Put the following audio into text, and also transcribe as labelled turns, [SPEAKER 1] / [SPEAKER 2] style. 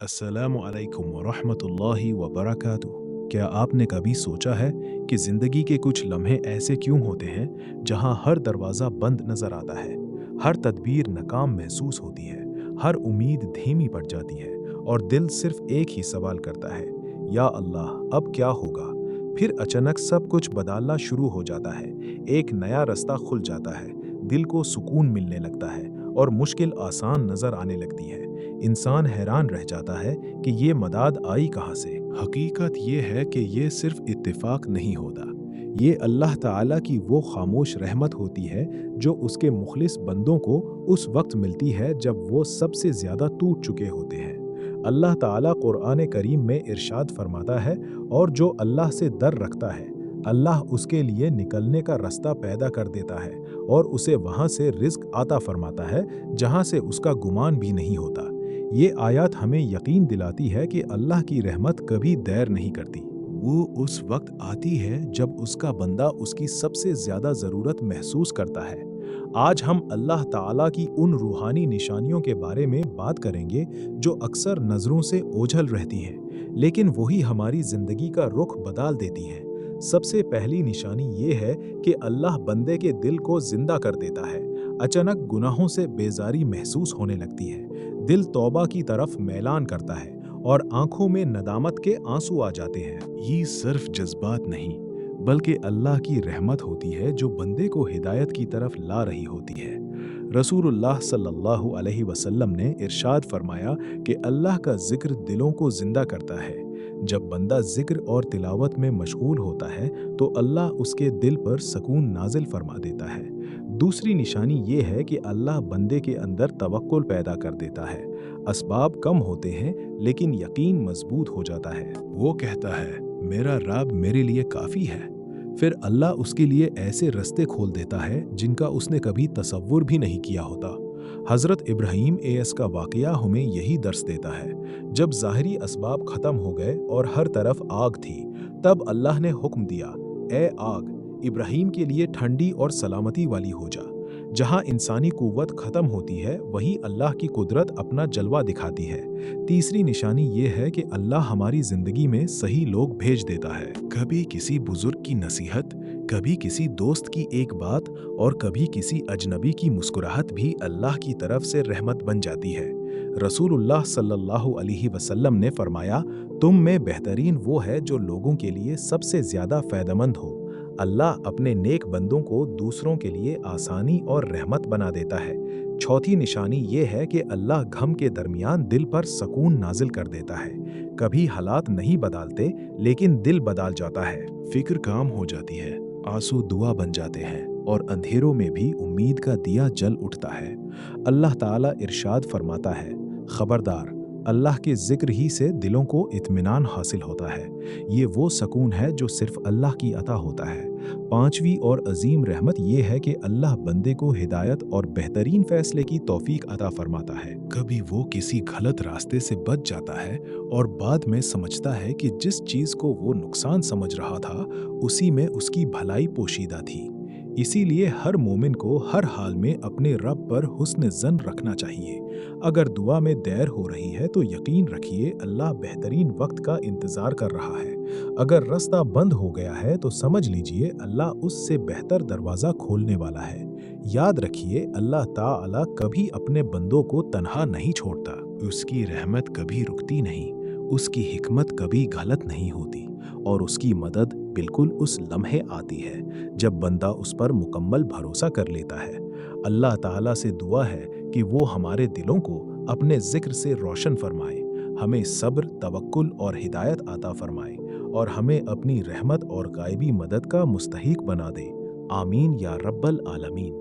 [SPEAKER 1] अस्सलामु अलैकुम वरहमतुल्लाहि वबरकातुहू। क्या आपने कभी सोचा है कि ज़िंदगी के कुछ लम्हे ऐसे क्यों होते हैं जहां हर दरवाज़ा बंद नज़र आता है, हर तदबीर नाकाम महसूस होती है, हर उम्मीद धीमी पड़ जाती है और दिल सिर्फ एक ही सवाल करता है, या अल्लाह अब क्या होगा। फिर अचानक सब कुछ बदलना शुरू हो जाता है, एक नया रास्ता खुल जाता है, दिल को सुकून मिलने लगता है और मुश्किल आसान नज़र आने लगती है। इंसान हैरान रह जाता है कि ये मदद आई कहाँ से। हकीकत ये है कि ये सिर्फ इत्तेफाक नहीं होता, ये अल्लाह ताला की वो खामोश रहमत होती है जो उसके मुखलिस बंदों को उस वक्त मिलती है जब वो सबसे ज़्यादा टूट चुके होते हैं। अल्लाह ताला कुरान करीम में इरशाद फरमाता है, और जो अल्लाह से डर रखता है अल्लाह उसके लिए निकलने का रास्ता पैदा कर देता है और उसे वहाँ से रिज़्क अता फरमाता है जहाँ से उसका गुमान भी नहीं होता। ये आयत हमें यकीन दिलाती है कि अल्लाह की रहमत कभी देर नहीं करती। वो उस वक्त आती है जब उसका बंदा उसकी सबसे ज़्यादा ज़रूरत महसूस करता है। आज हम अल्लाह ताला की उन रूहानी निशानियों के बारे में बात करेंगे जो अक्सर नज़रों से ओझल रहती हैं, लेकिन वही हमारी ज़िंदगी का रुख बदल देती हैं। सबसे पहली निशानी ये है कि अल्लाह बंदे के दिल को जिंदा कर देता है। अचानक गुनाहों से बेजारी महसूस होने लगती है, दिल तौबा की तरफ मैलान करता है और आंखों में नदामत के आंसू आ जाते हैं। ये सिर्फ जज्बात नहीं, बल्कि अल्लाह की रहमत होती है जो बंदे को हिदायत की तरफ ला रही होती है। रसूलुल्लाह सल्लल्लाहु अलैहि वसल्लम ने इरशाद फरमाया कि अल्लाह का जिक्र दिलों को जिंदा करता है। जब बंदा जिक्र और तिलावत में मशगूल होता है तो अल्लाह उसके दिल पर सुकून नाजिल फरमा देता है। दूसरी निशानी ये है कि अल्लाह बंदे के अंदर तवक्कुल पैदा कर देता है। असबाब कम होते हैं लेकिन यकीन मजबूत हो जाता है। वो कहता है, मेरा रब मेरे लिए काफ़ी है। फिर अल्लाह उसके लिए ऐसे रास्ते खोल देता है जिनका उसने कभी तसव्वुर भी नहीं किया होता। हज़रत इब्राहीम एस का वाक़या हमें यही दर्स देता है। जब ज़ाहिरी असबाब ख़त्म हो गए और हर तरफ आग थी, तब अल्लाह ने हुक्म दिया, ए आग, इब्राहीम के लिए ठंडी और सलामती वाली हो जा। जहाँ इंसानी कुव्वत ख़त्म होती है वहीं अल्लाह की कुदरत अपना जलवा दिखाती है। तीसरी निशानी ये है कि अल्लाह हमारी ज़िंदगी में सही लोग भेज देता है। कभी किसी बुजुर्ग की नसीहत, कभी किसी दोस्त की एक बात और कभी किसी अजनबी की मुस्कुराहट भी अल्लाह की तरफ से रहमत बन जाती है। रसूलुल्लाह सल्लल्लाहु अलैहि वसल्लम ने फरमाया, तुम में बेहतरीन वो है जो लोगों के लिए सबसे ज़्यादा फ़ायदेमंद हो। अल्लाह अपने नेक बंदों को दूसरों के लिए आसानी और रहमत बना देता है। चौथी निशानी ये है कि अल्लाह गम के दरमियान दिल पर सुकून नाजिल कर देता है। कभी हालात नहीं बदलते लेकिन दिल बदल जाता है, फिक्र काम हो जाती है, आंसू दुआ बन जाते हैं और अंधेरों में भी उम्मीद का दिया जल उठता है। अल्लाह ताला इरशाद फरमाता है, खबरदार, अल्लाह के जिक्र ही से दिलों को इत्मीनान हासिल होता है। ये वो सुकून है जो सिर्फ अल्लाह की अता होता है। पांचवी और अजीम रहमत ये है कि अल्लाह बंदे को हिदायत और बेहतरीन फैसले की तौफीक अता फरमाता है। कभी वो किसी गलत रास्ते से बच जाता है और बाद में समझता है कि जिस चीज़ को वो नुकसान समझ रहा था उसी में उसकी भलाई पोशीदा थी। इसीलिए हर मोमिन को हर हाल में अपने रब पर हुस्न ज़न रखना चाहिए। अगर दुआ में देर हो रही है तो यकीन रखिए अल्लाह बेहतरीन वक्त का इंतज़ार कर रहा है। अगर रास्ता बंद हो गया है तो समझ लीजिए अल्लाह उससे बेहतर दरवाज़ा खोलने वाला है। याद रखिए अल्लाह ताला कभी अपने बंदों को तन्हा नहीं छोड़ता। उसकी रहमत कभी रुकती नहीं, उसकी हिकमत कभी गलत नहीं होती और उसकी मदद बिल्कुल उस लम्हे आती है जब बंदा उस पर मुकम्मल भरोसा कर लेता है। अल्लाह ताला से दुआ है कि वो हमारे दिलों को अपने जिक्र से रोशन फरमाए, हमें सब्र, तवक्कुल और हिदायत अता फरमाए और हमें अपनी रहमत और गायबी मदद का मुस्तहिक बना दे। आमीन या रब्बल आलमीन।